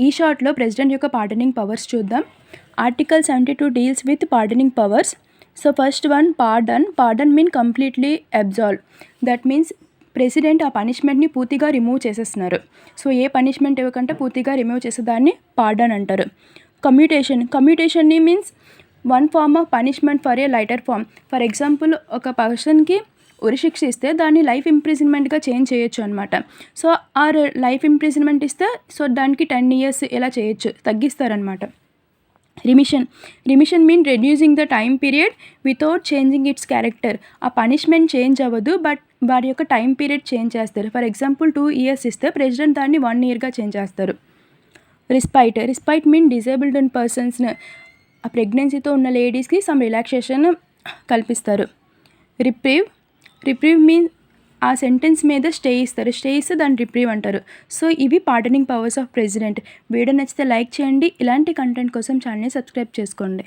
ఈ షార్ట్లో ప్రెసిడెంట్ యొక్క పార్డనింగ్ పవర్స్ చూద్దాం. Article 72 deals with pardoning powers. So first one pardon mean completely absolve. That means president ఆ పనిష్మెంట్ని పూర్తిగా రిమూవ్ చేసేస్తున్నారు. సో ఏ పనిష్మెంట్ ఇవ్వకుండా పూర్తిగా రిమూవ్ చేసేదాన్ని పార్డన్ అంటారు. కమ్యూటేషన్ని means one form of punishment for a lighter form. For example ఒక పర్సన్కి ఉరిశిక్ష ఇస్తే దాన్ని లైఫ్ ఇంప్రిజన్మెంట్గా చేంజ్ చేయొచ్చు అనమాట. సో ఆ లైఫ్ ఇంప్రిజన్మెంట్ ఇస్తే సో దానికి 10 years ఇలా చేయొచ్చు, తగ్గిస్తారనమాట. Remission mean reducing the time period without changing its character. ఆ పనిష్మెంట్ చేంజ్ అవ్వదు, బట్ వారి యొక్క టైం పీరియడ్ చేంజ్ చేస్తారు. ఫర్ ఎగ్జాంపుల్ 2 years ఇస్తే ప్రెసిడెంట్ దాన్ని 1 yearగా చేంజ్ చేస్తారు. రిస్పైట్ మీన్ డిజేబుల్డ్ పర్సన్స్ని, ఆ ప్రెగ్నెన్సీతో ఉన్న లేడీస్కి సమ్ రిలాక్సేషన్ కల్పిస్తారు. రిప్రీవ్ మీన్ ఆ సెంటెన్స్ మీద స్టే ఇస్తే దాన్ని రిప్రీవ్ అంటారు. సో ఇవి pardoning powers of president. Video నచ్చితే లైక్ చేయండి. ఇలాంటి కంటెంట్ కోసం ఛానల్ని సబ్స్క్రైబ్ చేసుకోండి.